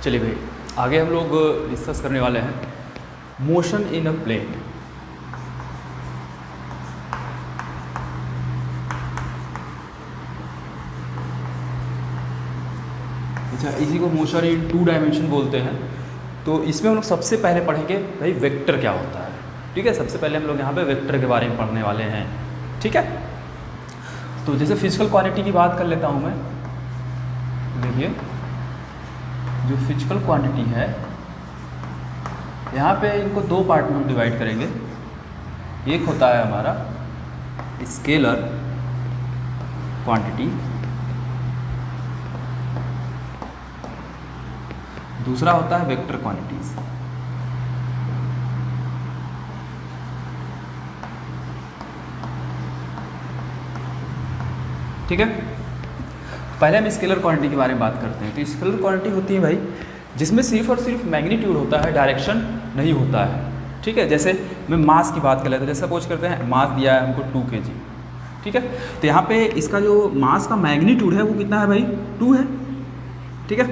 चलिए भाई, आगे हम लोग डिस्कस करने वाले हैं मोशन इन अ प्लेन। अच्छा, इसी को मोशन इन 2 डायमेंशन बोलते हैं। तो इसमें हम लोग सबसे पहले पढ़ेंगे भाई वेक्टर क्या होता है। ठीक है, सबसे पहले हम लोग यहाँ पे वेक्टर के बारे में पढ़ने वाले हैं। ठीक है, तो जैसे फिजिकल क्वांटिटी की बात कर लेता हूँ मैं। देखिए, जो फिजिकल क्वांटिटी है यहाँ पे इनको 2 पार्ट में हम डिवाइड करेंगे। एक होता है हमारा स्केलर क्वांटिटी, दूसरा होता है वेक्टर क्वांटिटीज। ठीक है, पहले हम स्केलर क्वांटिटी के बारे में बात करते हैं। तो स्केलर क्वांटिटी होती है भाई जिसमें सिर्फ और सिर्फ मैग्नीट्यूड होता है, डायरेक्शन नहीं होता है। ठीक है, जैसे मैं मास की बात कर लेता हूँ। जैसे सपोज करते हैं मास दिया है हमको 2 kg। ठीक है, तो यहाँ पे इसका जो मास का मैग्नीट्यूड है वो कितना है भाई, 2 है। ठीक है,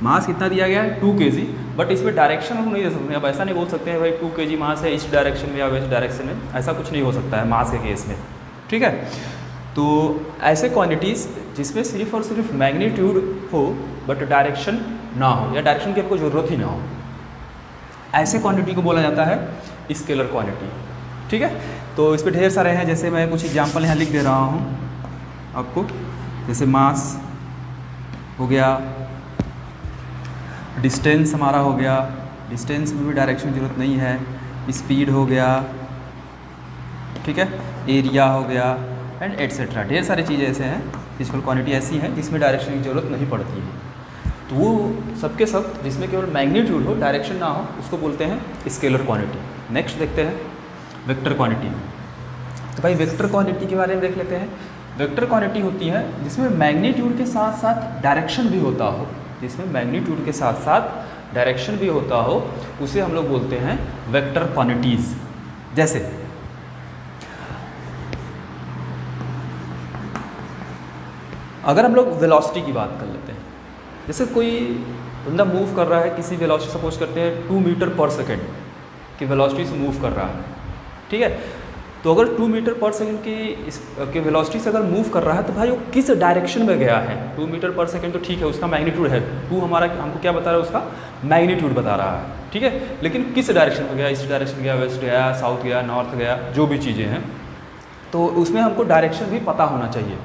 मास कितना दिया गया है, 2 kg, बट इसमें डायरेक्शन हम नहीं दे सकते। अब ऐसा नहीं बोल सकते हैं भाई 2 kg मास है इस डायरेक्शन में या वैसे डायरेक्शन में, ऐसा कुछ नहीं हो सकता है मास के केस में। ठीक है, तो ऐसे क्वांटिटीज़ जिसमें सिर्फ और सिर्फ मैग्नीट्यूड हो बट डायरेक्शन ना हो या डायरेक्शन की आपको ज़रूरत ही ना हो, ऐसे क्वांटिटी को बोला जाता है स्केलर क्वांटिटी। ठीक है, तो इस पर ढेर सारे हैं। जैसे मैं कुछ एग्जांपल यहाँ लिख दे रहा हूँ आपको। जैसे मास हो गया, डिस्टेंस हमारा हो गया, डिस्टेंस में भी डायरेक्शन की जरूरत नहीं है। स्पीड हो गया, ठीक है, एरिया हो गया एंड एट्सेट्रा। ढेर सारी चीज़ें ऐसे हैं, फिजिकल क्वांटिटी ऐसी हैं जिसमें डायरेक्शन की ज़रूरत नहीं पड़ती है। तो वो सबके सब जिसमें केवल मैग्नीट्यूड हो, डायरेक्शन ना हो, उसको बोलते हैं स्केलर क्वांटिटी। नेक्स्ट देखते हैं वेक्टर क्वांटिटी। तो भाई वेक्टर क्वांटिटी के बारे में देख लेते हैं। वेक्टर क्वांटिटी होती है जिसमें मैग्नीट्यूड के साथ साथ डायरेक्शन भी होता हो, जिसमें मैग्नीट्यूड के साथ साथ डायरेक्शन भी होता हो, उसे हम लोग बोलते हैं वेक्टर क्वांटिटीज़। जैसे अगर हम लोग वेलोसिटी की बात कर लेते हैं, जैसे कोई बंदा मूव कर रहा है किसी वेलोसिटी, सपोज करते हैं 2 मीटर पर सेकेंड की वेलोसिटी से मूव कर रहा है। ठीक है, तो अगर 2 मीटर पर सेकेंड की वेलोसिटी से अगर मूव कर रहा है तो भाई वो किस डायरेक्शन में गया है। 2 मीटर पर सेकेंड तो ठीक है, उसका मैग्नीट्यूड है 2, हमारा हमको क्या बता रहा है, उसका मैग्नीट्यूड बता रहा है। ठीक है, लेकिन किस डायरेक्शन में गया, ईस्ट डायरेक्शन गया, वेस्ट गया, साउथ गया, नॉर्थ गया, जो भी चीज़ें हैं, तो उसमें हमको डायरेक्शन भी पता होना चाहिए।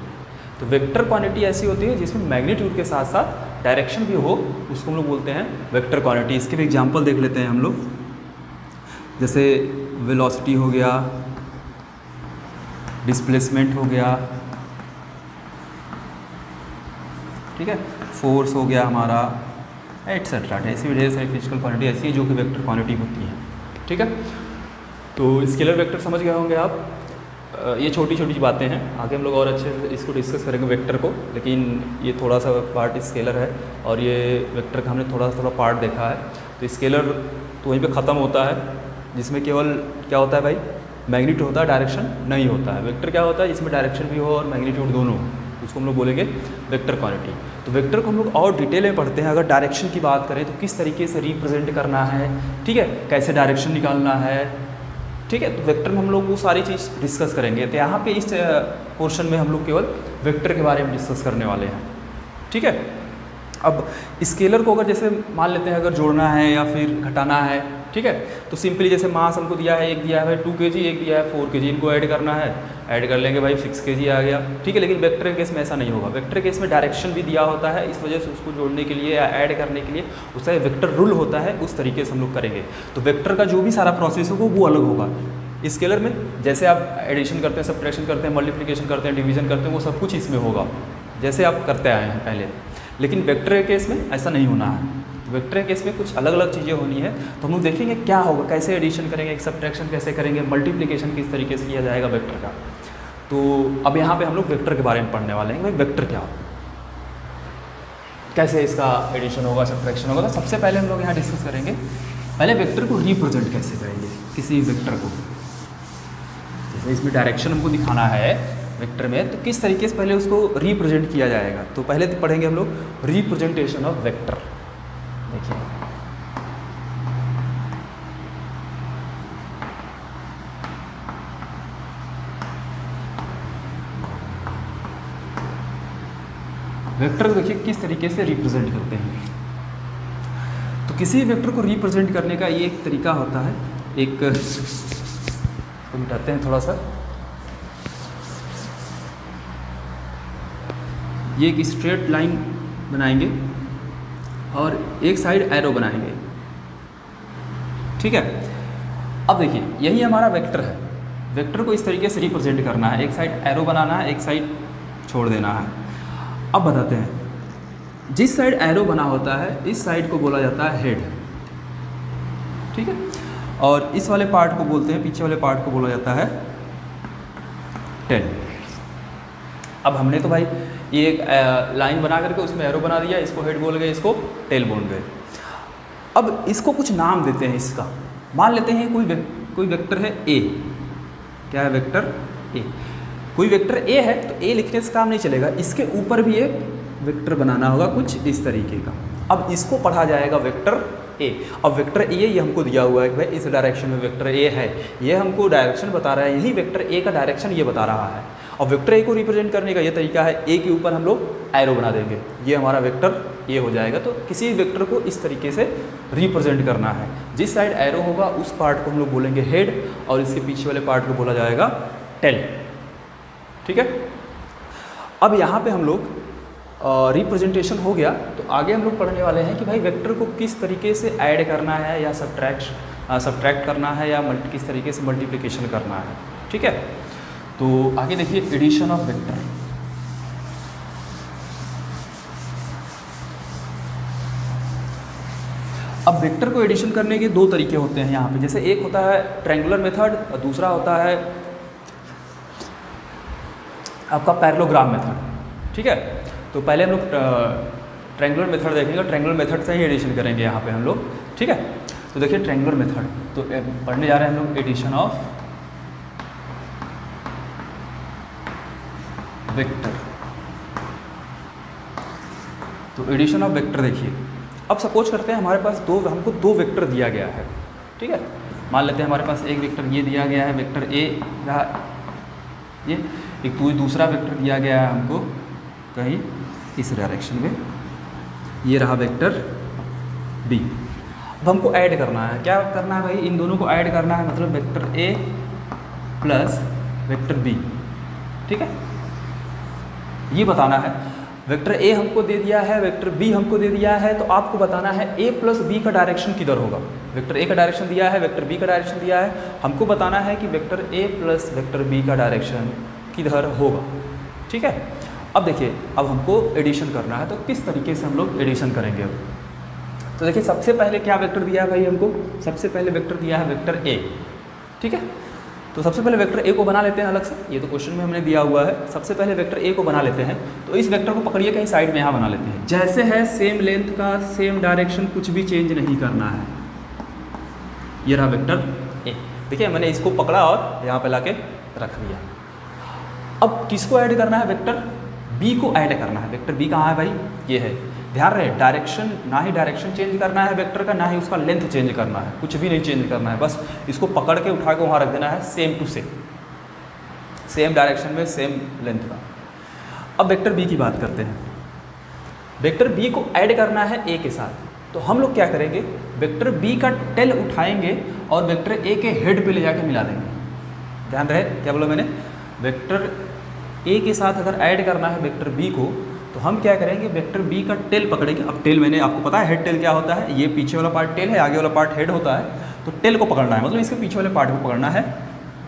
तो वेक्टर क्वांटिटी ऐसी होती है जिसमें मैग्नीट्यूड के साथ साथ डायरेक्शन भी हो, उसको हम लोग बोलते हैं वेक्टर क्वांटिटी। इसके भी एग्जांपल देख लेते हैं हम लोग। जैसे वेलोसिटी हो गया, डिस्प्लेसमेंट हो गया, ठीक है, फोर्स हो गया हमारा, एटसेट्रा। ऐसी भी ढेर सारी फिजिकल क्वांटिटी ऐसी है जो कि वेक्टर क्वांटिटी होती है। ठीक है, तो स्केलर वेक्टर समझ गए होंगे आप। ये छोटी छोटी बातें हैं, आगे हम लोग और अच्छे से इसको डिस्कस करेंगे वेक्टर को, लेकिन ये थोड़ा सा पार्ट स्केलर है और ये वेक्टर का हमने थोड़ा पार्ट देखा है। तो स्केलर तो वहीं पे ख़त्म होता है जिसमें केवल क्या होता है भाई, मैग्नीट्यूड होता है, डायरेक्शन नहीं होता है। वेक्टर क्या होता है, जिसमें डायरेक्शन भी हो और मैग्नीट्यूड दोनों, उसको हम लोग बोलेंगे वेक्टर क्वांटिटी। तो वेक्टर को हम लोग और डिटेल में पढ़ते हैं। अगर डायरेक्शन की बात करें तो किस तरीके से रिप्रेजेंट करना है, ठीक है, कैसे डायरेक्शन निकालना है। ठीक है, तो वेक्टर में हम लोग वो सारी चीज़ डिस्कस करेंगे। तो यहाँ पे इस पोर्शन में हम लोग केवल वेक्टर के बारे में डिस्कस करने वाले हैं। ठीक है, अब स्केलर को अगर जैसे मान लेते हैं अगर जोड़ना है या फिर घटाना है, ठीक है, तो सिंपली जैसे मास हमको दिया है, एक दिया है भाई 2 kg, एक दिया है 4 kg, इनको ऐड करना है, ऐड कर लेंगे भाई 6 kg आ गया। ठीक है, लेकिन वेक्टर के केस में ऐसा नहीं होगा। वेक्टर केस में डायरेक्शन भी दिया होता है, इस वजह से उसको जोड़ने के लिए या ऐड करने के लिए उसका वेक्टर रूल होता है, उस तरीके से हम लोग करेंगे। तो वेक्टर का जो भी सारा प्रोसेस होगा वो अलग होगा। स्केलर में जैसे आप एडिशन करते हैं, सब्ट्रैक्शन करते हैं, मल्टीप्लिकेशन करते हैं, डिवीजन करते हैं, वो सब कुछ इसमें होगा जैसे आप करते आए हैं पहले। लेकिन वेक्टर के केस में ऐसा नहीं होना है। वेक्टर के केस में कुछ अलग अलग चीज़ें होनी है। तो हम लोग देखेंगे क्या होगा, कैसे एडिशन करेंगे, सब्ट्रैक्शन कैसे करेंगे, मल्टीप्लिकेशन किस तरीके से किया जाएगा वेक्टर का। तो अब यहाँ पे हम लोग वेक्टर के बारे में पढ़ने वाले हैं। भाई वेक्टर क्या होगा, कैसे इसका एडिशन होगा, सब्ट्रैक्शन होगा। तो सबसे पहले हम लोग यहाँ डिस्कस करेंगे पहले वेक्टर को रिप्रेजेंट कैसे करेंगे, किसी वेक्टर को। जैसे इसमें डायरेक्शन हमको दिखाना है वेक्टर में, तो किस तरीके से पहले उसको रिप्रेजेंट किया जाएगा। तो पहले तो पढ़ेंगे हम लोग रिप्रेजेंटेशन ऑफ वेक्टर। देखिए वेक्टर को देखिए किस तरीके से रिप्रेजेंट करते हैं। तो किसी वेक्टर को रिप्रेजेंट करने का ये एक तरीका होता है, एक मिटाते हैं थोड़ा सा, ये एक स्ट्रेट लाइन बनाएंगे और एक साइड एरो बनाएंगे, ठीक है। अब देखिए यही हमारा वेक्टर है, वेक्टर को इस तरीके से रिप्रेजेंट करना है, एक साइड एरो बनाना है, एक साइड छोड़ देना है। अब बताते हैं, जिस साइड एरो बना होता है इस साइड को बोला जाता है हेड, ठीक है, और इस वाले पार्ट को बोलते हैं, पीछे वाले पार्ट को बोला जाता है टेल। अब हमने तो भाई ये एक लाइन बना करके उसमें एरो बना दिया, इसको हेड बोल गए, इसको टेल बोल गए। अब इसको कुछ नाम देते हैं इसका, मान लेते हैं कोई वेक्टर है ए, क्या है वेक्टर ए, कोई वेक्टर ए है तो ए लिखने से काम नहीं चलेगा, इसके ऊपर भी एक वेक्टर बनाना होगा कुछ इस तरीके का। अब इसको पढ़ा जाएगा वेक्टर ए। अब वेक्टर ए ये हमको दिया हुआ है कि भाई इस डायरेक्शन में वेक्टर ए है, ये हमको डायरेक्शन बता रहा है, यही वेक्टर ए का डायरेक्शन ये बता रहा है। अब वेक्टर ए को रिप्रेजेंट करने का ये तरीका है, ए के ऊपर हम लोग एरो बना देंगे, ये हमारा वेक्टर ए हो जाएगा। तो किसी वेक्टर को इस तरीके से रिप्रेजेंट करना है, जिस साइड एरो होगा उस पार्ट को हम लोग बोलेंगे हेड और इसके पीछे वाले पार्ट को बोला जाएगा टेल, ठीक है। अब यहाँ पे हम लोग रिप्रेजेंटेशन हो गया, तो आगे हम लोग पढ़ने वाले हैं कि भाई वेक्टर को किस तरीके से ऐड करना है या सब्ट्रैक्ट करना है या किस तरीके से मल्टीप्लिकेशन करना है, ठीक है। तो आगे देखिए एडिशन ऑफ वेक्टर। अब वेक्टर को एडिशन करने के दो तरीके होते हैं यहाँ पे, जैसे एक होता है ट्रायंगुलर मेथड और दूसरा होता है आपका पैरेललोग्राम मेथड, ठीक है। तो पहले हम लोग ट्रायंगुलर मेथड देखेंगे, ट्रायंगुलर मेथड से ही एडिशन करेंगे यहाँ पे हम लोग, ठीक है। तो देखिए ट्रायंगुलर मेथड, तो पढ़ने जा रहे हैं हम लोग एडिशन ऑफ वेक्टर। तो एडिशन ऑफ वेक्टर देखिए, अब सपोज करते हैं हमारे पास हमको दो वेक्टर दिया गया है, ठीक है। मान लेते हैं हमारे पास एक वेक्टर ये दिया गया है, वेक्टर ए रहा, ये एक दूसरा वेक्टर दिया गया है हमको कहीं इस डायरेक्शन में, ये रहा वेक्टर बी। अब हमको ऐड करना है, क्या करना है भाई, इन दोनों को ऐड करना है, मतलब vector A plus vector B, ठीक है। ये बताना है, वेक्टर ए हमको दे दिया है, वेक्टर बी हमको दे दिया है, तो आपको बताना है ए प्लस बी का डायरेक्शन किधर होगा। वेक्टर ए का डायरेक्शन दिया है, वेक्टर बी का डायरेक्शन दिया है, हमको बताना है कि vector A plus vector B का डायरेक्शन किधर होगा, ठीक है। अब देखिए, अब हमको एडिशन करना है, तो किस तरीके से हम लोग एडिशन करेंगे। तो देखिए सबसे पहले क्या वेक्टर दिया है भाई हमको, सबसे पहले वेक्टर दिया है वेक्टर ए, ठीक है। तो सबसे पहले वेक्टर ए को बना लेते हैं अलग से, ये तो क्वेश्चन में हमने दिया हुआ है। सबसे पहले वेक्टर ए को बना लेते हैं, तो इस वेक्टर को पकड़िए कहीं साइड में यहाँ बना लेते हैं, जैसे है सेम लेंथ का सेम डायरेक्शन, कुछ भी चेंज नहीं करना है। ये रहा वेक्टर ए, देखिए मैंने इसको पकड़ा और यहाँ पे लाके रख दिया। अब किसको ऐड करना है, वेक्टर बी को ऐड करना है। वेक्टर बी कहाँ है भाई, ये है। ध्यान रहे, डायरेक्शन, ना ही डायरेक्शन चेंज करना है वेक्टर का, ना ही उसका लेंथ चेंज करना है, कुछ भी नहीं चेंज करना है, बस इसको पकड़ के उठा के वहाँ रख देना है, सेम टू सेम डायरेक्शन में सेम लेंथ का। अब वेक्टर बी की बात करते हैं, वेक्टर बी को ऐड करना है ए के साथ, तो हम लोग क्या करेंगे, वेक्टर बी का टेल उठाएंगे और वेक्टर ए के हेड पे ले जाके मिला देंगे। ध्यान रहे क्या बोला मैंने, वेक्टर ए के साथ अगर ऐड करना है वेक्टर बी को, तो हम क्या करेंगे, वेक्टर बी का टेल पकड़ेंगे। अब टेल मैंने आपको पता है हेड टेल क्या होता है, ये पीछे वाला पार्ट टेल है, आगे वाला पार्ट हेड होता है। तो टेल को पकड़ना है, मतलब इसके पीछे वाले पार्ट को पकड़ना है,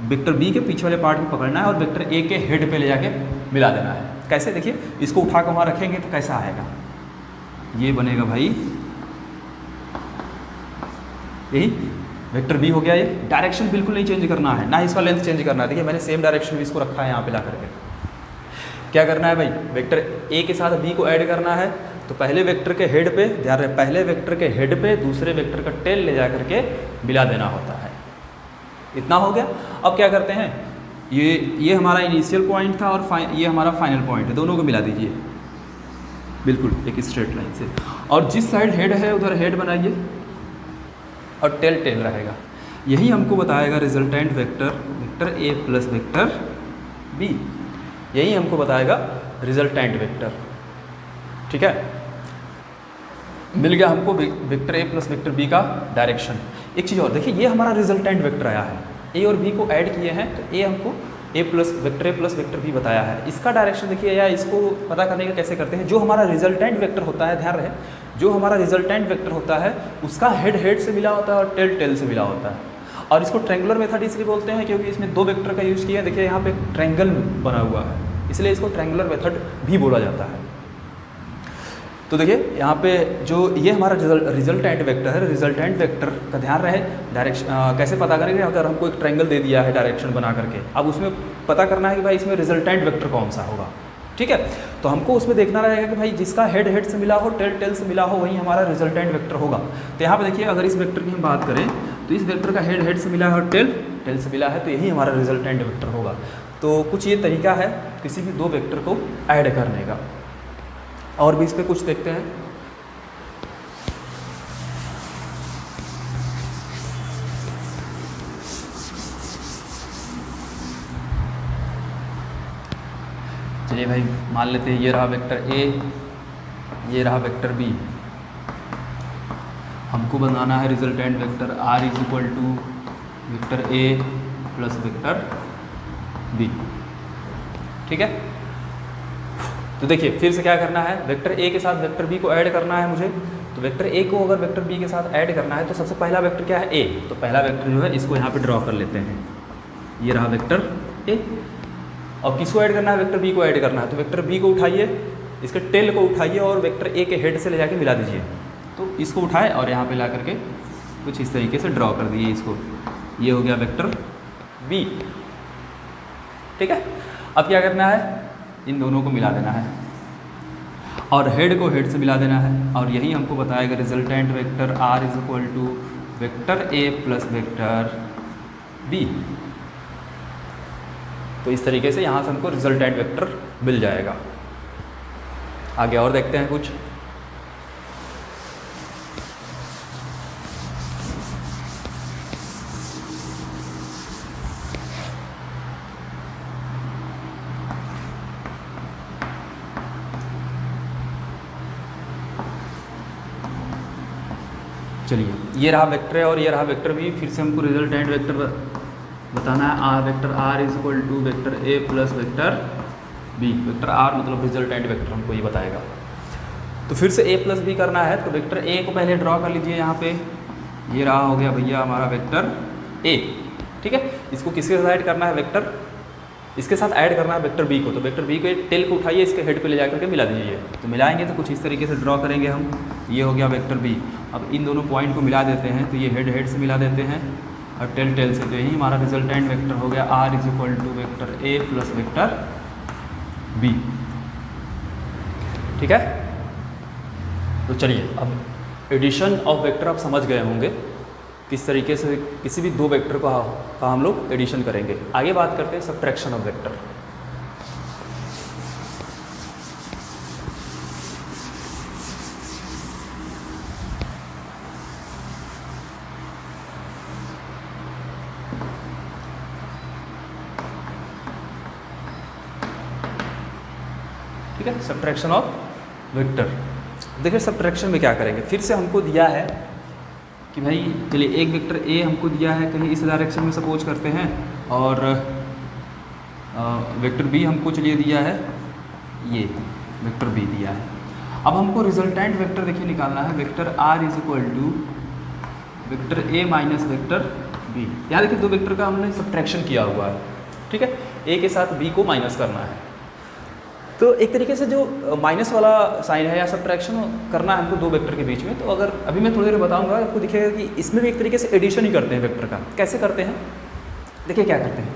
वेक्टर बी के पीछे वाले पार्ट को पकड़ना है और वेक्टर ए के हेड पे ले जाके मिला देना है। कैसे, देखिए इसको उठा कर वहाँ रखेंगे तो कैसा आएगा, ये बनेगा भाई, यही वेक्टर बी हो गया। ये डायरेक्शन बिल्कुल नहीं चेंज करना है, ना ही इसका लेंथ चेंज करना है। देखिए मैंने सेम डायरेक्शन में इसको रखा है यहाँ पे ला करके। क्या करना है भाई, वेक्टर ए के साथ बी को ऐड करना है, तो पहले वेक्टर के हेड पे, ध्यान रहे, पहले वेक्टर के हेड पे दूसरे वेक्टर का टेल ले जा करके मिला देना होता है। इतना हो गया। अब क्या करते हैं, ये हमारा इनिशियल पॉइंट था और ये हमारा फाइनल पॉइंट है, दोनों को मिला दीजिए। बिल्कुल एक स्ट्रेट लाइन से। और जिस साइड हेड है उधर हेड बनाइए और टेल टेल रहेगा। यही हमको बताएगा resultant vector, vector A plus vector B, यही हमको बताएगा रिजल्टेंट वेक्टर। ठीक है, मिल गया हमको vector A plus vector B का डायरेक्शन। एक चीज़ और देखिए, ये हमारा रिजल्टेंट वेक्टर आया है, ए और बी को ऐड किए हैं तो ए हमको ए प्लस वेक्टर बी बताया है। इसका डायरेक्शन देखिए, या इसको पता करने का कैसे करते हैं, जो हमारा रिजल्टेंट वेक्टर होता है, ध्यान रहे, जो हमारा रिजल्टेंट वेक्टर होता है उसका हेड हेड से मिला होता है और टेल टेल से मिला होता है। और इसको ट्रायंगुलर मेथड इसलिए बोलते हैं क्योंकि इसमें दो वेक्टर का यूज़ किया है। देखिए यहाँ पे ट्रायंगल बना हुआ है, इसलिए इसको ट्रायंगुलर मेथड भी बोला जाता है। तो देखिए यहाँ पे जो ये हमारा रिजल्टेंट वेक्टर है, रिजल्टेंट वेक्टर का ध्यान रहे डायरेक्शन कैसे पता करेंगे। अगर हमको एक ट्रायंगल दे दिया है डायरेक्शन बना करके, अब उसमें पता करना है कि भाई इसमें रिजल्टेंट वेक्टर कौन सा होगा। ठीक है, तो हमको उसमें देखना रहेगा कि भाई जिसका हेड हेड से मिला हो, टेल टेल से मिला हो, वही हमारा रिजल्टेंट वेक्टर होगा। तो यहाँ पे देखिए, अगर इस वेक्टर की हम बात करें तो इस वेक्टर का हेड हेड से मिला है और टेल टेल से मिला है, तो यही हमारा रिजल्टेंट वेक्टर होगा। तो कुछ ये तरीका है किसी भी दो वेक्टर को ऐड करने का। और भी इस पर कुछ देखते हैं। चलिए भाई, मान लेते हैं ये रहा वेक्टर ए, ये रहा वेक्टर बी। हमको बनाना है resultant vector R is equal to vector A plus vector B. ठीक है, तो देखिए फिर से क्या करना है, वेक्टर ए के साथ वेक्टर बी को ऐड करना है मुझे। तो वेक्टर ए को अगर वेक्टर बी के साथ ऐड करना है तो सबसे पहला वेक्टर क्या है, ए। तो पहला वेक्टर जो है इसको यहाँ पे ड्रॉ कर लेते हैं, ये रहा वेक्टर ए। और किसको ऐड करना है, वेक्टर बी को ऐड करना है। तो वेक्टर बी को उठाइए, इसके टेल को उठाइए और वेक्टर ए के हेड से ले जाके मिला दीजिए। तो इसको उठाए और यहाँ पे ला करके कुछ इस तरीके से ड्रॉ कर दिए इसको, ये हो गया वेक्टर बी। ठीक है, अब क्या करना है, इन दोनों को मिला देना है और हेड को हेड से मिला देना है। और यही हमको बताएगा resultant vector R is equal to vector A plus vector B. तो इस तरीके से यहाँ से हमको रिजल्टेंट वेक्टर मिल जाएगा। आगे और देखते हैं कुछ। चलिए, ये रहा वेक्टर है और ये रहा वेक्टर बी। फिर से हमको रिजल्टेंट वेक्टर बताना है, R vector R is equal to vector A plus vector B. Vector R मतलब रिजल्टेंट वेक्टर हमको ये बताएगा। तो फिर से ए प्लस बी करना है, तो वेक्टर ए को पहले ड्रॉ कर लीजिए यहाँ पे, ये रहा हो गया भैया हमारा वेक्टर ए। ठीक है, इसको किसके साथ ऐड करना है, वेक्टर इसके साथ ऐड करना है वेक्टर बी को। तो वेक्टर बी को टेल को उठाइए, इसके हेड पे ले जाकर के मिला दीजिए। तो मिलाएंगे तो कुछ इस तरीके से ड्रॉ करेंगे हम, ये हो गया वेक्टर बी। अब इन दोनों पॉइंट को मिला देते हैं, तो ये हेड हेड से मिला देते हैं और टेल टेल से। तो यही हमारा रिजल्टेंट वेक्टर हो गया R is equal to vector A plus vector B. ठीक है, तो चलिए अब एडिशन ऑफ वेक्टर आप समझ गए होंगे किस तरीके से किसी भी दो वेक्टर का हम लोग एडिशन करेंगे। आगे बात करते हैं सब्ट्रैक्शन ऑफ वेक्टर। ठीक है, सब्ट्रैक्शन ऑफ वेक्टर। देखिए सब्ट्रैक्शन में क्या करेंगे, फिर से हमको दिया है कि भाई चलिए एक वेक्टर ए हमको दिया है कहीं इस डायरेक्शन में सपोज करते हैं, और वेक्टर बी हमको चलिए दिया है, ये वेक्टर बी दिया है। अब हमको रिजल्टेंट वेक्टर देखिए निकालना है, vector R is equal to vector A minus vector B. यहाँ देखिए दो वेक्टर का हमने सब्ट्रैक्शन किया हुआ है। ठीक है, ए के साथ बी को माइनस करना है। तो एक तरीके से जो माइनस वाला साइन है या सब्ट्रैक्शन करना है हमको दो वेक्टर के बीच में। तो अगर अभी मैं थोड़ी देर बताऊंगा, आपको दिखेगा कि इसमें भी एक तरीके से एडिशन ही करते हैं वेक्टर का। कैसे करते हैं, देखिए क्या करते हैं।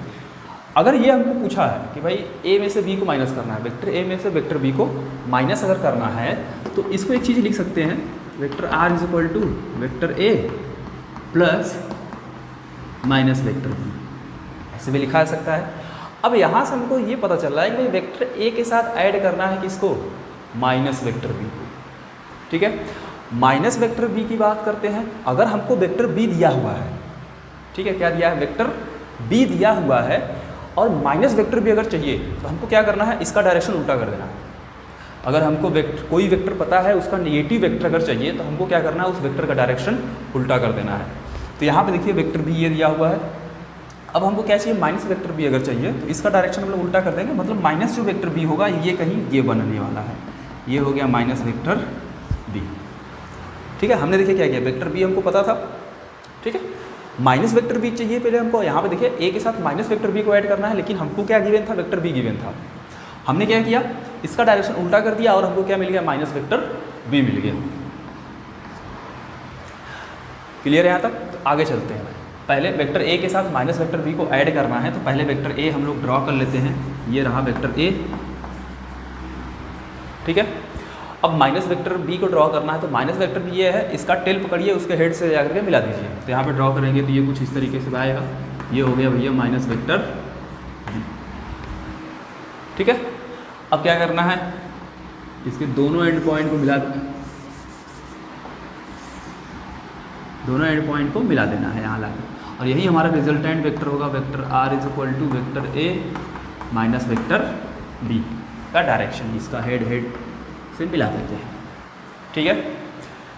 अगर ये हमको पूछा है कि भाई ए में से बी को माइनस करना है, वेक्टर ए में से वेक्टर बी को माइनस अगर करना है, तो इसको एक चीज़ लिख सकते हैं, vector R is equal to vector A plus minus vector B, ऐसे भी लिखा जा सकता है। अब यहाँ से हमको ये पता चल रहा है कि भाई वेक्टर ए के साथ ऐड करना है किसको, माइनस वेक्टर बी को। ठीक है, माइनस वेक्टर बी की बात करते हैं। अगर हमको वेक्टर बी दिया हुआ है, ठीक है, क्या दिया है, वेक्टर बी दिया हुआ है और माइनस वेक्टर बी अगर चाहिए तो हमको क्या करना है, इसका डायरेक्शन उल्टा कर देना है। अगर हमको कोई वेक्टर पता है, उसका नेगेटिव वेक्टर अगर चाहिए तो हमको क्या करना है, उस वेक्टर का डायरेक्शन उल्टा कर देना है। तो यहाँ पे देखिए वेक्टर बी ये दिया हुआ है। अब हमको क्या चाहिए, माइनस वेक्टर बी अगर चाहिए तो इसका डायरेक्शन हम लोग उल्टा कर देंगे। मतलब माइनस जो वेक्टर बी होगा ये कहीं ये बनने वाला है, ये हो गया माइनस वेक्टर बी। ठीक है, हमने देखिए क्या किया, वेक्टर बी हमको पता था। ठीक है, माइनस वेक्टर बी चाहिए पहले हमको। यहाँ पे देखिए ए के साथ माइनस वेक्टर बी को ऐड करना है, लेकिन हमको क्या गिवन था, वेक्टर बी गिवन था। हमने क्या किया, इसका डायरेक्शन उल्टा कर दिया और हमको क्या मिल गया, माइनस वेक्टर बी मिल गया। क्लियर है यहाँ तक? तो आगे चलते हैं। पहले वेक्टर ए के साथ माइनस वेक्टर बी को ऐड करना है, तो पहले वेक्टर ए हम लोग ड्रॉ कर लेते हैं। ये रहा वेक्टर ए। ठीक है, अब माइनस वेक्टर बी को ड्रॉ करना है, तो माइनस वेक्टर बी ये है, इसका टेल पकड़िए, उसके हेड से जाकर के मिला दीजिए। तो यहाँ पे ड्रॉ करेंगे तो ये कुछ इस तरीके से आएगा। ये हो गया भैया माइनस वेक्टर बी। ठीक है, अब क्या करना है, इसके दोनों एंड पॉइंट को मिला देना है यहाँ लाके, और यही हमारा रिजल्टेंट वेक्टर होगा, vector R is equal to vector A minus vector B का डायरेक्शन, इसका हेड से मिला देते हैं। ठीक है,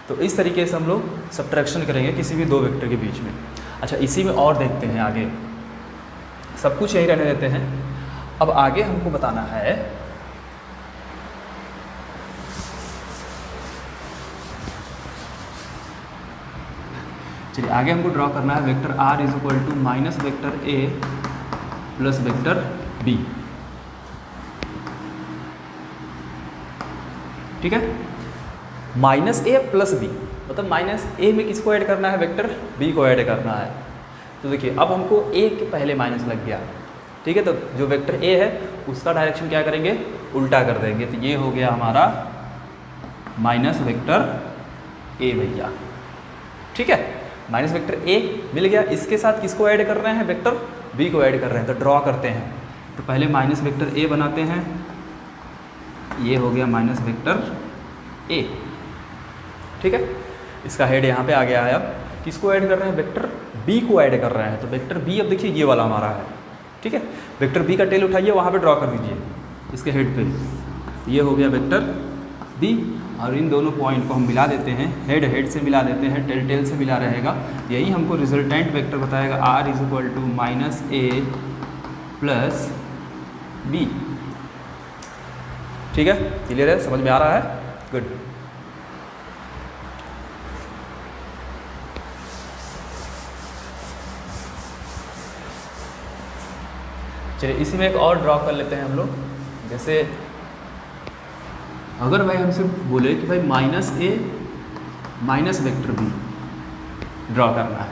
तो इस तरीके से हम लोग सब्ट्रैक्शन करेंगे किसी भी दो वेक्टर के बीच में। अच्छा, इसी में और देखते हैं आगे, सब कुछ यही रहने देते हैं। अब आगे हमको बताना है चलिए आगे हमको ड्रॉ करना है vector R is equal to minus vector A plus vector B. ठीक है, माइनस ए प्लस बी, मतलब माइनस ए में किसको ऐड करना है, वेक्टर बी को ऐड करना है। तो देखिए अब हमको ए के पहले माइनस लग गया। ठीक है, तो जो वेक्टर ए है उसका डायरेक्शन क्या करेंगे, उल्टा कर देंगे। तो ये हो गया हमारा माइनस वेक्टर ए भैया। ठीक है, माइनस वेक्टर ए मिल गया, इसके साथ किसको ऐड कर रहे हैं, वेक्टर बी को ऐड कर रहे हैं। तो ड्रॉ करते हैं, तो पहले माइनस वेक्टर ए बनाते हैं। ये हो गया माइनस वेक्टर ए। ठीक है, इसका हेड यहाँ पे आ गया है। अब किसको ऐड कर रहे हैं, वेक्टर बी को ऐड कर रहे हैं। तो वेक्टर बी अब देखिए ये वाला हमारा है। ठीक है, वेक्टर बी का टेल उठाइए, वहाँ पे ड्रॉ कर दीजिए इसके हेड पे। ये हो गया वेक्टर बी, और इन दोनों पॉइंट को हम मिला देते हैं, हेड से मिला देते हैं, टेल से मिला रहेगा। यही हमको रिजल्टेंट वेक्टर बताएगा, R is equal to minus A plus B. ठीक है, क्लियर है, समझ में आ रहा है? गुड। चलिए इसी में एक और ड्रॉ कर लेते हैं हम लोग। जैसे अगर भाई हमसे बोले कि भाई माइनस ए माइनस वेक्टर बी ड्रॉ करना है,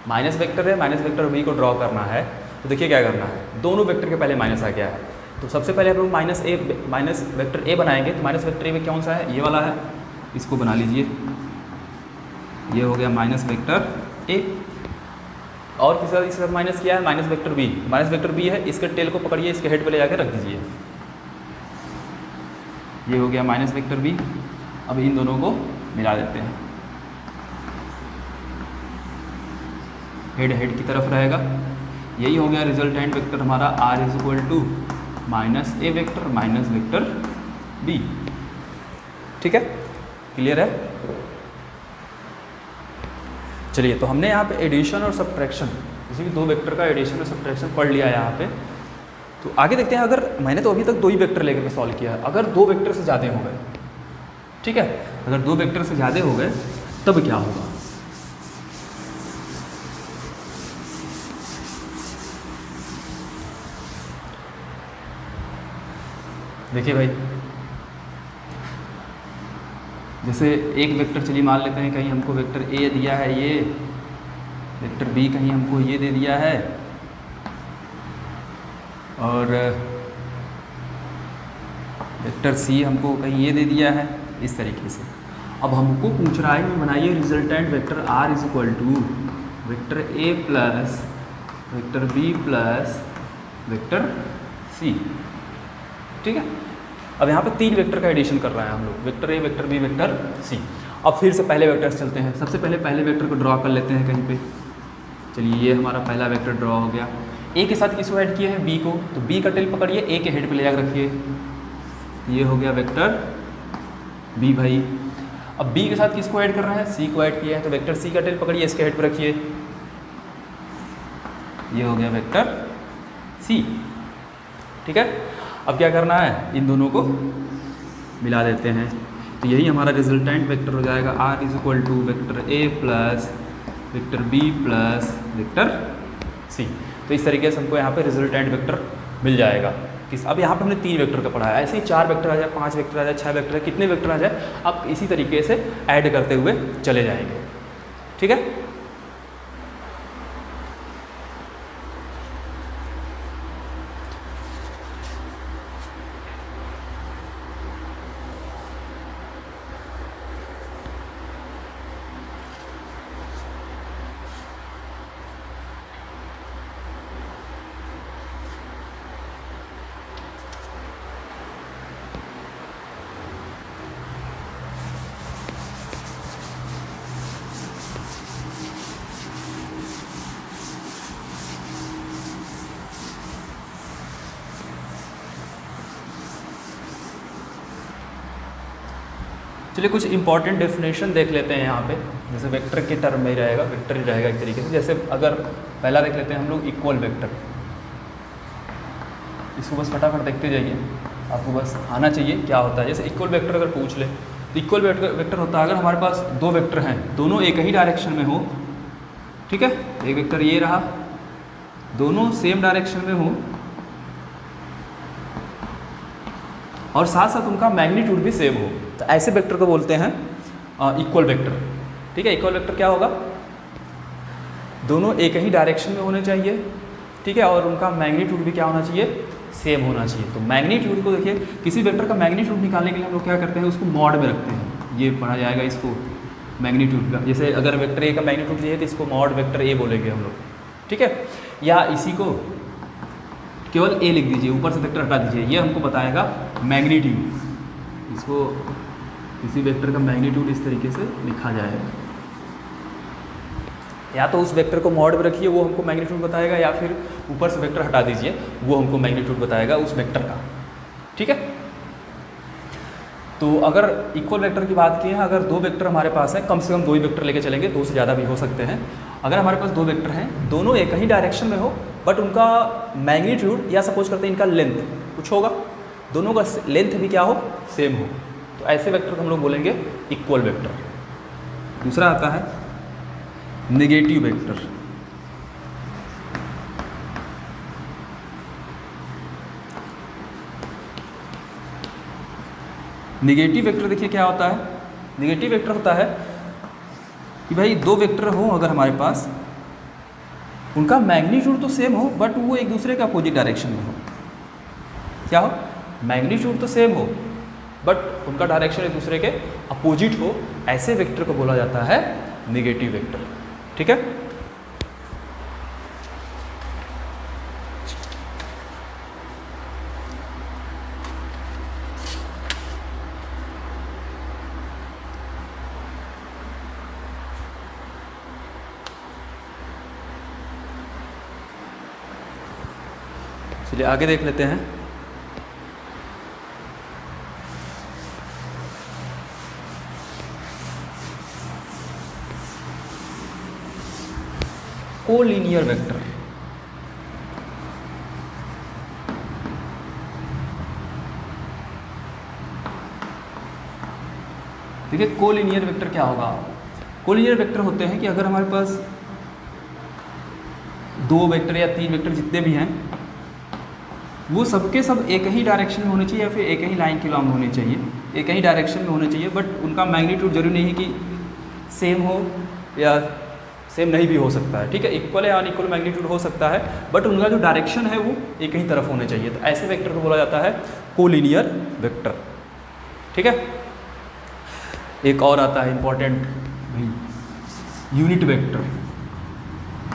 माइनस वेक्टर है, माइनस वेक्टर बी को ड्रॉ करना है, तो देखिए क्या करना है, दोनों वेक्टर के पहले माइनस आ गया है। तो सबसे पहले हम लोग माइनस वेक्टर ए बनाएंगे। तो माइनस वेक्टर ए में कौन सा है, ये वाला है, इसको बना लीजिए। ये हो गया माइनस वेक्टर ए। और किसी इसके साथ माइनस किया है, minus vector B. Minus vector B है, इसके टेल को पकड़िए, इसके हेड पे ले जाकर रख दीजिए। ये हो गया माइनस वेक्टर बी। अब इन दोनों को मिला देते हैं, हेड की तरफ रहेगा। यही हो गया रिजल्टेंट वेक्टर हमारा, R is equal to minus A vector minus vector B. ठीक है, क्लियर है? चलिए, तो हमने यहाँ पे एडिशन और सब्ट्रैक्शन, किसी भी दो वेक्टर का एडिशन और सब्ट्रैक्शन पढ़ लिया यहाँ पे। तो आगे देखते हैं, अगर मैंने तो अभी तक दो ही वेक्टर लेकर के सॉल्व किया है, अगर दो वेक्टर से ज़्यादा हो गए, ठीक है, अगर दो वेक्टर से ज़्यादा हो गए तब क्या होगा। देखिए भाई, जैसे एक वेक्टर चलिए मान लेते हैं, कहीं हमको वेक्टर ए दिया है, ये वेक्टर बी कहीं हमको ये दे दिया है, और वेक्टर सी हमको कहीं ये दे दिया है, इस तरीके से। अब हमको पूछ रहा है कि बनाइए resultant vector R is equal to vector A plus vector B plus vector C. ठीक है, अब यहाँ पे 3 वेक्टर का एडिशन कर रहे हैं हम लोग, vector A, vector B, vector C. अब फिर से पहले वेक्टर से चलते हैं। सबसे पहले वेक्टर को ड्रॉ कर लेते हैं कहीं पे। चलिए ये हमारा पहला वेक्टर ड्रॉ हो गया। ए के साथ किसको ऐड किए हैं? बी को, तो बी का टेल पकड़िए, ए के हेड पे ले जाकर रखिए। ये हो गया वेक्टर बी भाई। अब बी के साथ किसको ऐड कर रहे हैं? सी को ऐड किया है, तो वेक्टर सी का टेल पकड़िए, इसके हेड पे रखिए। ये हो गया वेक्टर सी। ठीक है, अब क्या करना है? इन दोनों को मिला देते हैं, तो यही हमारा रिजल्टेंट वेक्टर हो जाएगा। R is equal to vector A plus vector B plus vector C. तो इस तरीके से हमको यहाँ पे रिजल्टेंट वेक्टर मिल जाएगा। किस, अब यहाँ पे हमने 3 वेक्टर का पढ़ा है, ऐसे ही 4 वेक्टर आ जाए, 5 वेक्टर आ जाए, 6 वेक्टर, कितने वेक्टर आ जाए, आप इसी तरीके से ऐड करते हुए चले जाएंगे। ठीक है, चलिए कुछ इंपॉर्टेंट डेफिनेशन देख लेते हैं यहाँ पे। जैसे वेक्टर के टर्म में ही रहेगा, वेक्टर ही रहेगा एक तरीके से। जैसे अगर पहला देख लेते हैं हम लोग इक्वल वेक्टर, इसको बस फटाफट देखते जाइए, आपको बस आना चाहिए क्या होता है। जैसे इक्वल वेक्टर अगर पूछ ले तो इक्वल वेक्टर होता है अगर हमारे पास 2 वेक्टर हैं, दोनों एक ही डायरेक्शन में हो। ठीक है, एक वेक्टर ये रहा, दोनों सेम डायरेक्शन में हो और साथ साथ उनका मैग्नीट्यूड भी सेम हो, तो ऐसे वेक्टर को बोलते हैं इक्वल वेक्टर। ठीक है, इक्वल वेक्टर क्या होगा? दोनों एक ही डायरेक्शन में होने चाहिए। ठीक है, और उनका मैग्नीट्यूड भी क्या होना चाहिए? सेम होना चाहिए। तो मैग्नीट्यूड को देखिए, किसी वेक्टर का मैग्नीट्यूड निकालने के लिए हम लोग क्या करते हैं? उसको मॉड में रखते हैं। ये पढ़ा जाएगा इसको मैग्नीट्यूड का। जैसे अगर वेक्टर ए का मैग्नीट्यूड चाहिए तो इसको मॉड वेक्टर ए बोलेंगे हम लोग। ठीक है, या इसी को केवल ए लिख दीजिए, ऊपर से वेक्टर हटा दीजिए, ये हमको बताएगा मैग्नीट्यूड। इसको किसी वेक्टर का मैग्नीट्यूड इस तरीके से लिखा जाएगा। या तो उस वेक्टर को मॉड में रखिए, वो हमको मैग्नीट्यूड बताएगा, या फिर ऊपर से वेक्टर हटा दीजिए, वो हमको मैग्नीट्यूड बताएगा उस वेक्टर का। ठीक है, तो अगर इक्वल वेक्टर की बात की है, अगर 2 वेक्टर हमारे पास है, कम से कम 2 ही वेक्टर लेके चलेंगे, 2 से ज़्यादा भी हो सकते हैं। अगर हमारे पास 2 वेक्टर हैं, दोनों एक ही डायरेक्शन में हो, बट उनका मैग्नीट्यूड या सपोज करते हैं इनका लेंथ कुछ होगा, दोनों का लेंथ भी क्या हो? सेम हो, तो ऐसे वेक्टर को हम लोग बोलेंगे इक्वल वेक्टर। दूसरा आता है नेगेटिव वेक्टर। नेगेटिव वेक्टर देखिए क्या होता है? नेगेटिव वेक्टर होता है कि भाई 2 वेक्टर हो अगर हमारे पास, उनका मैग्नीट्यूड तो सेम हो बट वो एक दूसरे के अपोजिट डायरेक्शन में हो। क्या हो? मैग्नीट्यूड तो सेम हो बट उनका डायरेक्शन एक दूसरे के अपोजिट हो, ऐसे वेक्टर को बोला जाता है नेगेटिव वेक्टर। ठीक है, चलिए आगे देख लेते हैं। Collinear vector. देखिए कोलिनियर वेक्टर क्या होगा? कोलिनियर वेक्टर होते हैं कि अगर हमारे पास 2 वेक्टर या 3 वेक्टर जितने भी हैं, वो सबके सब एक ही डायरेक्शन में होने चाहिए या फिर एक ही लाइन के लॉन्ग होने चाहिए, एक ही डायरेक्शन में होने चाहिए, बट उनका मैग्नीट्यूड जरूरी नहीं है कि सेम हो या सेम नहीं भी हो सकता है। ठीक है, इक्वल या अनइक्वल मैग्नीट्यूड हो सकता है, बट उनका जो डायरेक्शन है वो एक ही तरफ होने चाहिए, तो ऐसे वेक्टर को बोला जाता है कोलिनियर वेक्टर। ठीक है, एक और आता है इंपॉर्टेंट भाई, यूनिट वेक्टर।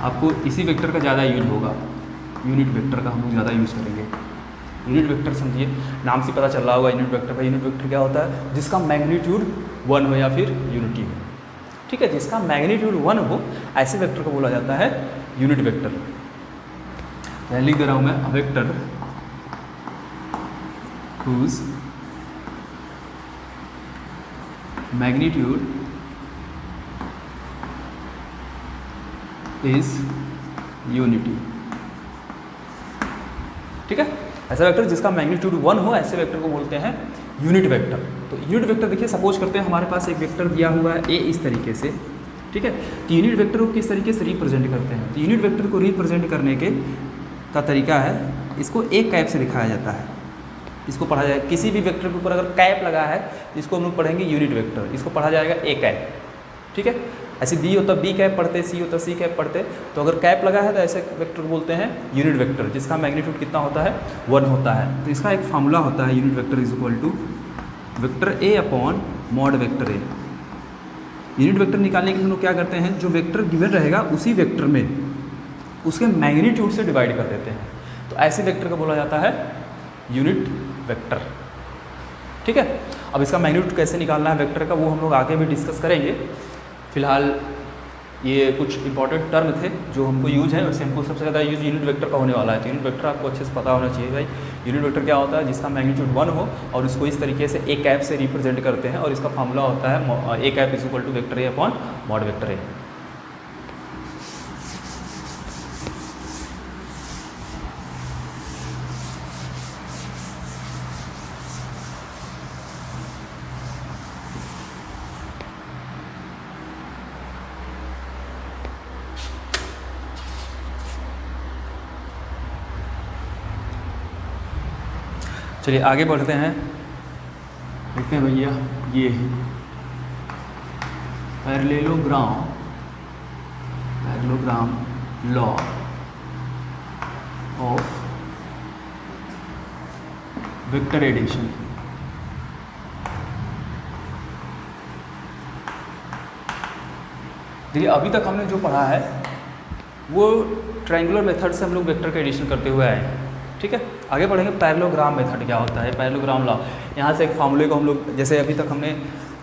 आपको इसी वेक्टर का ज़्यादा यूज होगा, यूनिट वेक्टर का हम लोग ज़्यादा यूज़ करेंगे। यूनिट वेक्टर समझिए, नाम से पता चल रहा होगा यूनिट वेक्टर का। यूनिट वेक्टर क्या होता है? जिसका मैग्नीट्यूड 1 हो या फिर यूनिटी हो, ठीक है, जिसका मैग्नीट्यूड 1 हो ऐसे वेक्टर को बोला जाता है यूनिट वेक्टर। मैं लिख दे रहा हूँ मैं, vector whose magnitude is unity, ठीक है। ऐसा वेक्टर जिसका मैग्नीट्यूड 1 हो ऐसे वेक्टर को बोलते हैं यूनिट वेक्टर। तो यूनिट वेक्टर देखिए, सपोज करते हैं हमारे पास एक वेक्टर दिया हुआ है ए इस तरीके से, ठीक है। तो यूनिट वेक्टर को किस तरीके से रिप्रेजेंट करते हैं? तो यूनिट वेक्टर को रिप्रेजेंट करने का तरीका है, इसको एक कैप से दिखाया जाता है। इसको पढ़ा जाएगा, किसी भी वेक्टर के ऊपर अगर कैप लगा है इसको हम लोग पढ़ेंगे यूनिट वेक्टर, इसको पढ़ा जाएगा ए कैप, ठीक है। ऐसे बी होता बी कैप पढ़ते, सी होता सी कैप पढ़ते, तो अगर कैप लगा है तो ऐसे वेक्टर बोलते हैं यूनिट वेक्टर, जिसका मैग्नीट्यूड कितना होता है? 1 होता है। तो इसका एक फार्मूला होता है, unit vector is equal to vector A upon mod vector A. Unit vector निकालने के लिए हम लोग क्या करते हैं, जो वेक्टर गिवन रहेगा उसी वेक्टर में उसके मैग्नीट्यूड से डिवाइड कर देते हैं, तो ऐसे वेक्टर को बोला जाता है यूनिट वेक्टर, ठीक है। अब इसका मैग्नीट्यूड कैसे निकालना है वेक्टर का, वो हम लोग आगे भी डिस्कस करेंगे। फिलहाल ये कुछ इंपॉर्टेंट टर्म थे जो हमको यूज है, वैसे हमको सबसे ज़्यादा यूज यूनिट वेक्टर का होने वाला है। तो यूनिट वेक्टर आपको अच्छे से पता होना चाहिए भाई। यूनिट वेक्टर क्या होता है? जिसका मैग्नीट्यूड 1 हो और इसको इस तरीके से ए कैप से रिप्रेजेंट करते हैं, और इसका फॉर्मूला होता है A cap is equal to vector A upon mod vector A. चलिए आगे बढ़ते हैं, देखते हैं भैया ये parallelogram law of vector addition. देखिए अभी तक हमने जो पढ़ा है वो ट्रायंगुलर मेथड से हम लोग वेक्टर का एडिशन करते हुए आए हैं, ठीक है। आगे बढ़ेंगे, पैरेललोग्राम मेथड क्या होता है, पैरेललोग्राम लॉ। यहाँ से एक फार्मूले को हम लोग, जैसे अभी तक हमने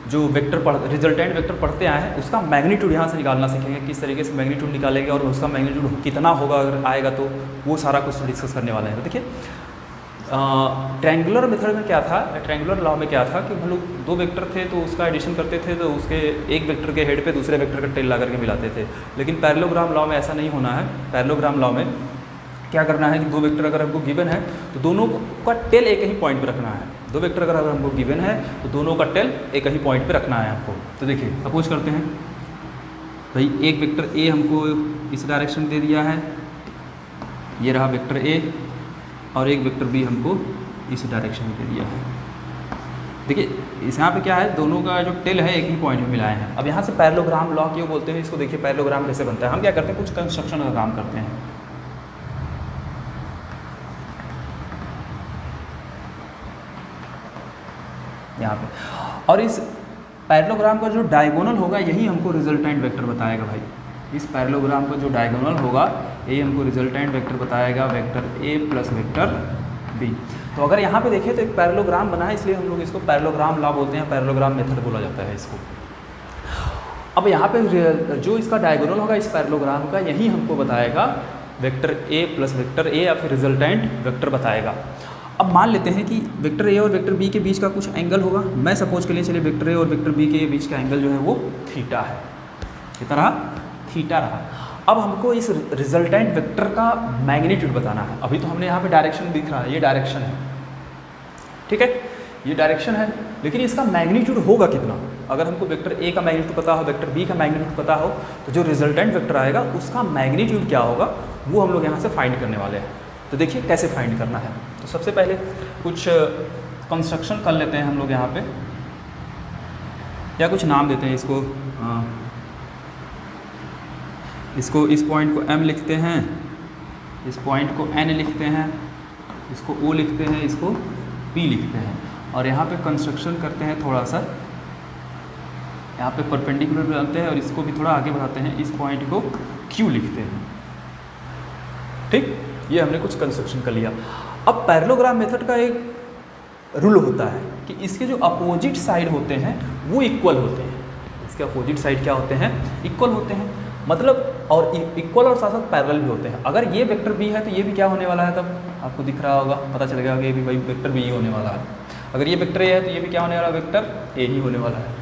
जो वेक्टर रिजल्टेंट वेक्टर पढ़ते आए हैं उसका मैग्नीट्यूड यहाँ से निकालना सीखेंगे, किस तरीके से मैग्नीट्यूड निकालेंगे और उसका मैग्नीट्यूड कितना होगा अगर आएगा, तो वो सारा कुछ डिस्कस करने वाले हैं। तो देखिए ट्रायंगुलर मेथड में क्या था, ट्रायंगुलर लॉ में क्या था कि हम लोग दो वेक्टर थे तो उसका एडिशन करते थे, तो उसके एक वेक्टर के हेड पे दूसरे वेक्टर का टेल ला करके मिलाते थे। लेकिन पैरेललोग्राम लॉ में ऐसा नहीं होना है। पैरेललोग्राम लॉ में क्या करना है कि दो वेक्टर अगर हमको गिवन है तो दोनों का टेल एक ही पॉइंट पे रखना है। दो वेक्टर अगर हमको गिवन है तो दोनों का टेल एक ही पॉइंट पे रखना है आपको। तो देखिए सपोज करते हैं भाई, एक वेक्टर ए हमको इस डायरेक्शन दे दिया है, ये रहा वेक्टर ए, और एक वेक्टर बी हमको इस डायरेक्शन में दे दिया है। देखिए इस यहाँ पे क्या है, दोनों का जो टेल है एक ही पॉइंट में मिलाए हैं। अब यहाँ से पैरेललोग्राम लॉ क्यों बोलते हैं इसको, देखिए पैरेललोग्राम कैसे बनता है। हम क्या करते हैं, कुछ कंस्ट्रक्शन का काम करते हैं। यहाँ पे, और इस पैरेललोग्राम का जो डायगोनल होगा यही हमको रिजल्टेंट वेक्टर बताएगा भाई। इस पैरेललोग्राम का जो डायगोनल होगा यही हमको रिजल्टेंट वेक्टर बताएगा, vector A plus vector B. तो अगर यहाँ पे देखें तो एक पैरेललोग्राम बना है, इसलिए हम लोग इसको पैरेललोग्राम लॉ बोलते हैं, पैरेललोग्राम मेथड बोला जाता है इसको। अब यहाँ पे जो इसका डायगोनल होगा इस पैरेललोग्राम का यही हमको बताएगा vector A plus vector A, या फिर रिजल्टेंट वेक्टर बताएगा। अब मान लेते हैं कि वेक्टर ए और वेक्टर बी के बीच का कुछ एंगल होगा। मैं सपोज के लिए चलिए वेक्टर ए और वेक्टर बी के बीच का एंगल जो है वो थीटा है, कितना रहा, थीटा रहा। अब हमको इस रिजल्टेंट वेक्टर का मैग्नीट्यूड बताना है। अभी तो हमने यहाँ पे डायरेक्शन दिख रहा है, ये डायरेक्शन है, ठीक है, ये डायरेक्शन है, लेकिन इसका मैग्नीट्यूड होगा कितना। अगर हमको वेक्टर ए का मैग्नीट्यूड पता हो, वेक्टर बी का मैग्नीट्यूड पता हो, तो जो रिजल्टेंट वेक्टर आएगा उसका मैग्नीट्यूड क्या होगा वो हम लोग यहाँ से फाइंड करने वाले हैं। तो देखिए कैसे फाइंड करना है। तो सबसे पहले कुछ कंस्ट्रक्शन कर लेते हैं हम लोग यहाँ पे, या कुछ नाम देते हैं इसको। इसको इस पॉइंट को M लिखते हैं, इस पॉइंट को N लिखते हैं, इसको O लिखते हैं, इसको P लिखते हैं, और यहाँ पे कंस्ट्रक्शन करते हैं थोड़ा सा, यहाँ पे परपेंडिकुलर बनाते हैं और इसको भी थोड़ा आगे बढ़ाते हैं, इस पॉइंट को Q लिखते हैं। ठीक, ये हमने कुछ कंस्ट्रक्शन कर लिया। अब पैरेललोग्राम मेथड का एक रूल होता है कि इसके जो अपोजिट साइड होते हैं वो इक्वल होते हैं। इसके अपोजिट साइड क्या होते हैं? इक्वल होते हैं। मतलब और इक्वल और साथ साथ पैरेलल भी होते हैं। अगर ये वेक्टर बी है तो ये भी क्या होने वाला है? तब आपको दिख रहा होगा, पता चलेगा कि ये भी भाई वेक्टर बी ही होने वाला है। अगर ये वेक्टर ए है तो ये भी क्या होने वाला है? वेक्टर ए ही होने वाला है।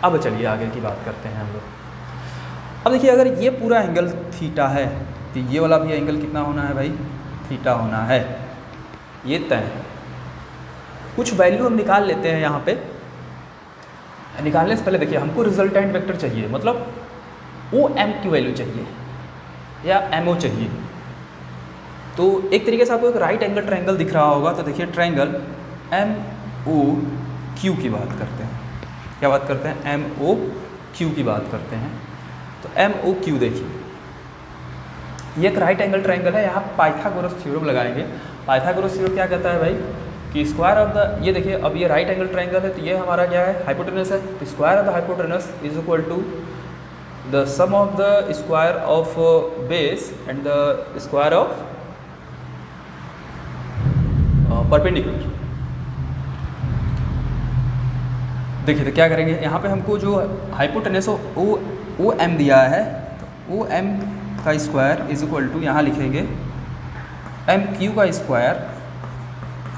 अब चलिए आगे की बात करते हैं हम लोग। अब देखिए, अगर ये पूरा एंगल थीटा है तो ये वाला भी एंगल कितना होना है भाई? थीटा होना है। ये तय है। कुछ वैल्यू हम निकाल लेते हैं यहाँ पे। निकालने से पहले देखिए, हमको रिजल्टेंट वेक्टर चाहिए, मतलब ओ एम की वैल्यू चाहिए या एम ओ चाहिए। तो एक तरीके से आपको एक राइट एंगल ट्रायंगल दिख रहा होगा। तो देखिए, ट्रायंगल एम ओ क्यू की बात करते हैं। क्या बात करते हैं? एम ओ क्यू की बात करते हैं। तो एम ओ क्यू देखिए, ये एक राइट एंगल ट्रायंगल है। यहाँ पाइथागोरस थ्योरम लगाएंगे। पाइथागोरस थ्योरम क्या कहता है भाई? कि स्क्वायर ऑफ द, ये देखिए अब ये राइट एंगल ट्रायंगल है तो ये हमारा क्या है? हाइपोटेनस है। तो square of the hypotenuse is equal to the sum of the square of base and the square of perpendicular. देखिए तो क्या करेंगे, यहाँ पे हमको जो हाइपोटेनस ओ एम दिया है, तो ओ एम का स्क्वायर इज इक्वल टू, यहाँ लिखेंगे एम क्यू का स्क्वायर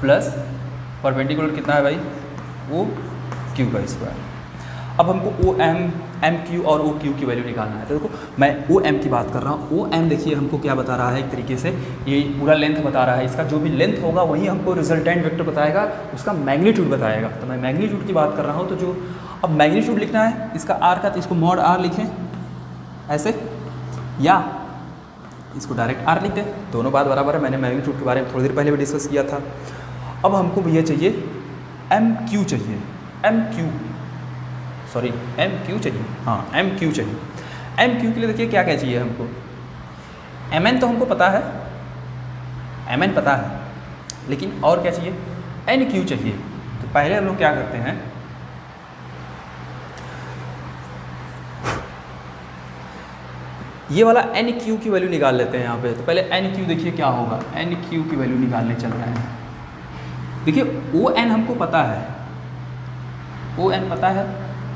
प्लस परपेंडिकुलर कितना है भाई? ओ क्यू का स्क्वायर। अब हमको ओ एम क्यू और ओ क्यू की वैल्यू निकालना है। तो देखो, मैं ओ एम की बात कर रहा हूँ। ओ एम देखिए हमको क्या बता रहा है? एक तरीके से ये पूरा लेंथ बता रहा है। इसका जो भी लेंथ होगा वही हमको रिजल्टेंट वेक्टर बताएगा, उसका मैग्नीट्यूड बताएगा। तो मैं मैग्नीट्यूड की बात कर रहा हूँ। तो जो अब मैग्नीट्यूड लिखना है इसका आर का, तो इसको मॉड आर लिखें ऐसे, या इसको डायरेक्ट आर लिख दें। दोनों बात बराबर है। मैंने मैग्नीट्यूड के बारे में थोड़ी देर पहले भी डिस्कस किया था। अब हमको भैया चाहिए एम क्यू चाहिए, एम क्यू चाहिए। हाँ, एम क्यू चाहिए। एम क्यू के लिए देखिए क्या क्या चाहिए हमको? एम एन तो हमको पता है, एम एन पता है, लेकिन और क्या चाहिए? एन क्यू चाहिए। तो पहले हम लोग क्या करते हैं, ये वाला एन क्यू की वैल्यू निकाल लेते हैं यहाँ पे। तो पहले एन क्यू देखिए क्या होगा, एन क्यू की वैल्यू निकालने चल रहे हैं। देखिए ओ एन हमको पता है, ओ एन पता है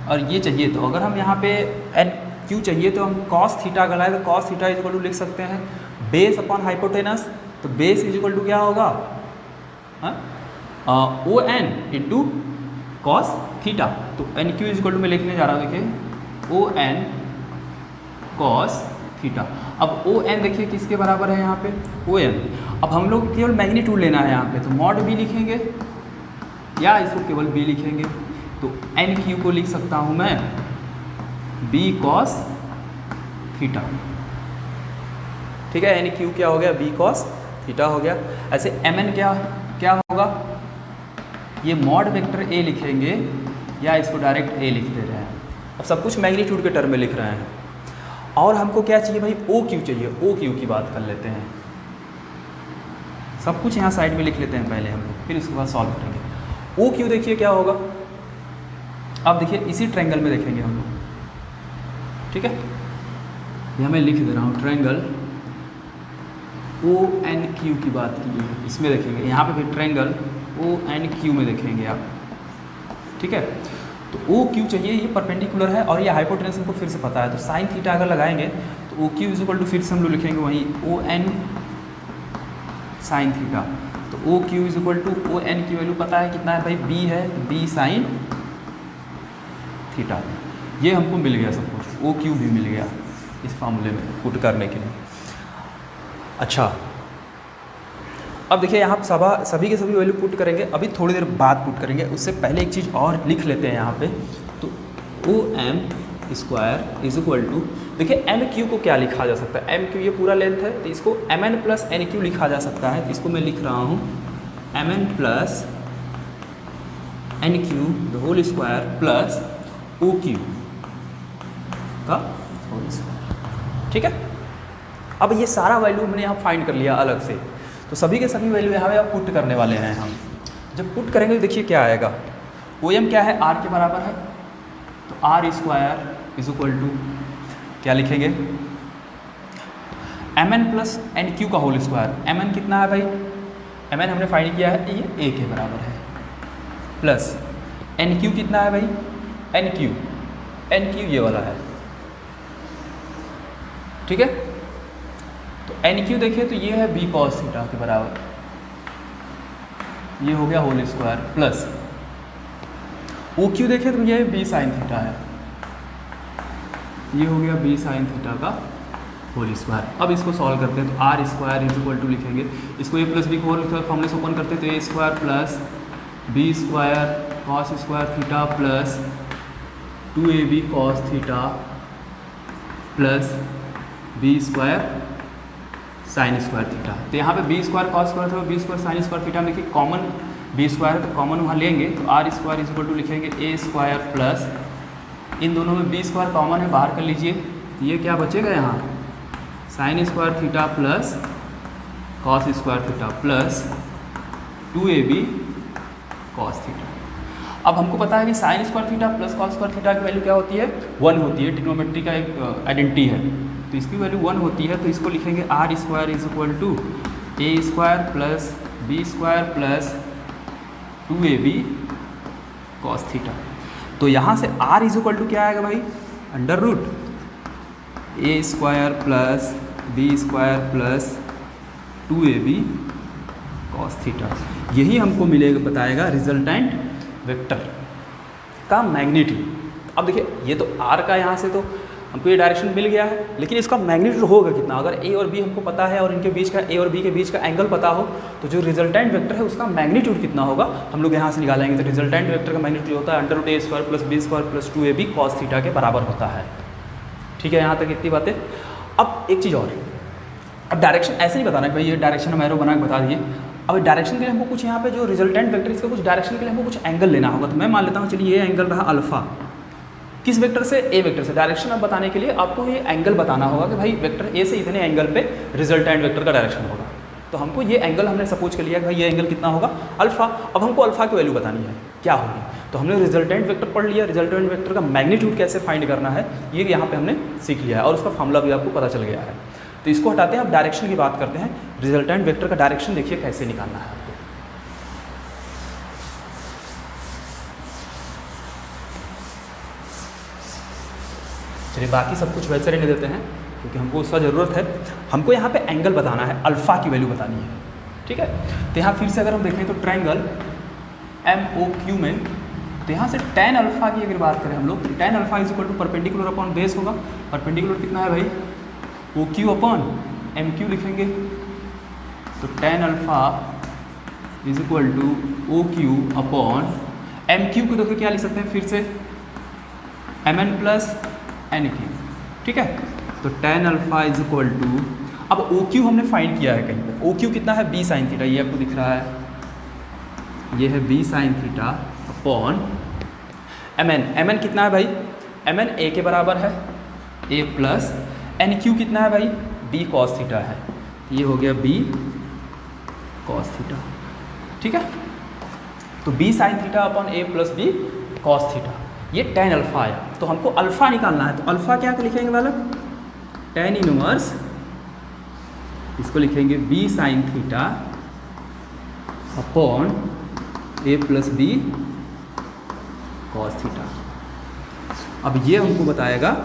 और ये चाहिए। तो अगर हम यहाँ पे एन क्यू चाहिए तो हम कॉस थीटा अगर लाए तो cos theta is equal to लिख सकते हैं बेस अपॉन हाइपोटेनस। तो बेस इज इक्वल टू क्या होगा? O N into cos theta. तो N Q is equal to मैं लिखने जा रहा हूँ, देखिए ओ एन कॉस थीटा। अब ओ एन देखिए किसके बराबर है यहाँ पे? O N. अब हम लोग केवल मैग्नीट्यूड लेना है यहाँ पे, तो मॉड बी लिखेंगे या इसको केवल बी लिखेंगे। तो एन क्यू को लिख सकता हूँ मैं बी कॉस थीटा। ठीक है, एन क्यू क्या हो गया? बी कॉस थीटा हो गया। ऐसे एम एन क्या होगा? ये मॉड वेक्टर ए लिखेंगे या इसको डायरेक्ट ए लिख दे रहे हैं। अब सब कुछ मैग्नीट्यूड के टर्म में लिख रहे हैं। और हमको क्या चाहिए भाई? ओ क्यू चाहिए। ओ क्यू की बात कर लेते हैं। सब कुछ यहाँ साइड में लिख लेते हैं पहले हम लोग, फिर उसके बाद सॉल्व करेंगे। ओ क्यू देखिए क्या होगा? अब देखिए इसी ट्रायंगल में देखेंगे हम लोग, ठीक है। यह मैं लिख दे रहा हूँ, ट्रायंगल ओ एन क्यू की बात की है, इसमें देखेंगे। यहाँ पे भी ट्रायंगल ओ एन क्यू में देखेंगे आप, ठीक है। तो ओ क्यू चाहिए, ये परपेंडिकुलर है और ये हाइपोटेनस हमको फिर से पता है। तो साइन थीटा अगर लगाएंगे तो O Q is equal to फिर से हम लोग लिखेंगे वहीं ओ एन साइन थीटा। तो O Q is equal to O N की वैल्यू पता है कितना है भाई? बी है, बी साइन थीटा। ये हमको मिल गया सब कुछ, ओ क्यू भी मिल गया इस फार्मूले में पुट करने के लिए। अच्छा, अब देखिए यहाँ सभी के सभी वैल्यू पुट करेंगे, अभी थोड़ी देर बाद पुट करेंगे। उससे पहले एक चीज़ और लिख लेते हैं यहाँ पे। तो O M square is equal to, देखिए एम क्यू को क्या लिखा जा सकता है? एम क्यू ये पूरा लेंथ है, तो इसको M N plus N Q लिखा जा सकता है। तो इसको मैं लिख रहा हूँ M N plus N Q the whole square plus O Q का होल स्क्वायर, ठीक है। अब ये सारा वैल्यू हमने यहाँ फाइंड कर लिया अलग से, तो सभी के सभी वैल्यू यहाँ पे आप पुट करने वाले हैं हम। जब पुट करेंगे तो देखिए क्या आएगा। ओ एम क्या है? आर के बराबर है, तो R square is equal to क्या लिखेंगे? M N plus N Q का होल स्क्वायर। एम एन कितना है भाई? एम एन हमने फाइंड किया है, ये ए के बराबर है, प्लस एन क्यू कितना है भाई, एन क्यू ये वाला है, ठीक है। तो एन क्यू देखिए तो ये है बी कॉस थीटा के बराबर, ये हो गया whole square, plus O Q देखें तो ये बी साइन थीटा है, ये हो गया बी साइन थीटा का होल स्क्वायर। अब इसको सॉल्व करते हैं तो R square is equal to लिखेंगे, इसको ए प्लस बी को होल फॉर्मूले से ओपन करते हैं तो A square plus B square cos square theta plus 2ab cos theta plus B square sine square theta. तो यहाँ पे बी स्क्वायर कॉस स्क्वायर था, B square sine square theta में देखिए कॉमन बी स्क्वायर है तो कॉमन वहाँ लेंगे तो R square is equal to लिखेंगे ए स्क्वायर प्लस, इन दोनों में बी स्क्वायर कॉमन है बाहर कर लीजिए, ये क्या बचेगा यहाँ sign square theta plus cos square theta plus 2ab cos theta. अब हमको पता है कि sign square theta plus cos square theta की वैल्यू क्या होती है, 1 होती है, ट्रिग्नोमेट्री का एक आइडेंटिटी है, तो इसकी वैल्यू 1 होती है। तो इसको लिखेंगे R square is equal to A square plus B square plus 2ab cos theta. तो यहाँ से r इज इक्वल टू क्या आएगा भाई, under root A square plus B square plus 2ab cos theta. यही हमको मिलेगा, बताएगा रिजल्टेंट वेक्टर का मैग्नीट्यूड। अब देखिए ये तो r का यहाँ से तो हमको ये डायरेक्शन मिल गया है, लेकिन इसका मैग्नीट्यूड होगा कितना, अगर a और b हमको पता है और इनके बीच का a और b के बीच का एंगल पता हो तो जो रिजल्टेंट वेक्टर है उसका मैग्नीट्यूड कितना होगा हम लोग यहाँ से निकालेंगे। तो रिजल्टेंट वेक्टर का मैग्नीट्यूड होता है under root A square plus B square plus 2ab cos theta के बराबर होता है। ठीक है, यहाँ तक इतनी बातें। अब एक चीज़ और, अब डायरेक्शन ऐसे ही बताना है भाई, ये डायरेक्शन हम एरो बना के बता दिए। अब डायरेक्शन के लिए हमको कुछ यहाँ पे जो रिजल्टेंट वेक्टर इसका कुछ डायरेक्शन के लिए हमको कुछ एंगल लेना होगा। तो मैं मान लेता हूँ चलिए ये एंगल रहा अल्फा, किस वेक्टर से, ए वेक्टर से। डायरेक्शन अब बताने के लिए आपको ये एंगल बताना होगा कि भाई वेक्टर ए से इतने एंगल पे रिजल्टेंट वेक्टर का डायरेक्शन होगा। तो हमको ये एंगल हमने सपोज कर लिया कि भाई ये एंगल कितना होगा, अल्फा। अब हमको अल्फा की वैल्यू बतानी है क्या होगी, तो हमने रिजल्टेंट वेक्टर पढ़ लिया, रिजल्टेंट वेक्टर का मैग्नीट्यूड कैसे फाइंड करना है ये यहाँ पे हमने सीख लिया है और उसका फॉर्मूला भी आपको पता चल गया है। तो इसको हटाते हैं, अब डायरेक्शन की बात करते हैं। रिजल्टेंट वेक्टर का डायरेक्शन देखिए कैसे निकालना है आपको। चलिए बाकी सब कुछ वैसे रहने देते हैं क्योंकि हमको उसका ज़रूरत है। हमको यहाँ पे एंगल बताना है, अल्फ़ा की वैल्यू बतानी है, ठीक है। तो यहाँ फिर से अगर हम देखें तो ट्रायंगल MOQ में, तो यहाँ से tan अल्फ़ा की अगर बात करें हम लोग, tan alpha is equal to perpendicular upon base होगा। परपेंडिकुलर कितना है भाई, OQ अपॉन MQ लिखेंगे। तो tan alpha is equal to OQ upon MQ को देखो क्या लिख सकते हैं फिर से, MN प्लस NQ, ठीक है। तो tan alpha is equal to, अब OQ हमने फाइंड किया है कहीं पे, OQ कितना है, B साइन थीटा, ये आपको दिख रहा है, ये है B sine theta upon MN कितना है भाई, MN A के बराबर है, A प्लस NQ कितना है भाई, B कॉस थीटा है, ये हो गया B कॉस थीटा, ठीक है। तो B sine theta upon A plus B cos theta, ये tan अल्फ़ा आया। तो हमको अल्फ़ा निकालना है, तो अल्फ़ा क्या लिखेंगे वाला, tan इनवर्स, इसको लिखेंगे B sine theta upon A plus B cos theta. अब ये हमको बताएगा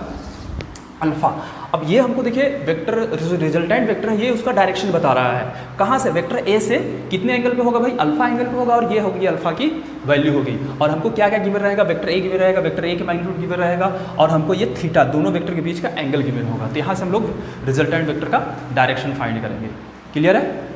अल्फ़ा। अब ये हमको देखिए वेक्टर रिजल्टेंट वेक्टर है, ये उसका डायरेक्शन बता रहा है कहाँ से, वेक्टर ए से कितने एंगल पे होगा भाई, अल्फा एंगल पे होगा, और ये होगी अल्फा की वैल्यू होगी। और हमको क्या क्या गिवन रहेगा, वेक्टर ए गिवन रहेगा, वेक्टर ए के मैग्नीट्यूड गिवन रहेगा, और हमको ये थीटा दोनों वेक्टर के बीच का एंगल गिवन होगा। तो यहाँ से हम लोग रिजल्टेंट वेक्टर का डायरेक्शन फाइंड करेंगे। क्लियर है।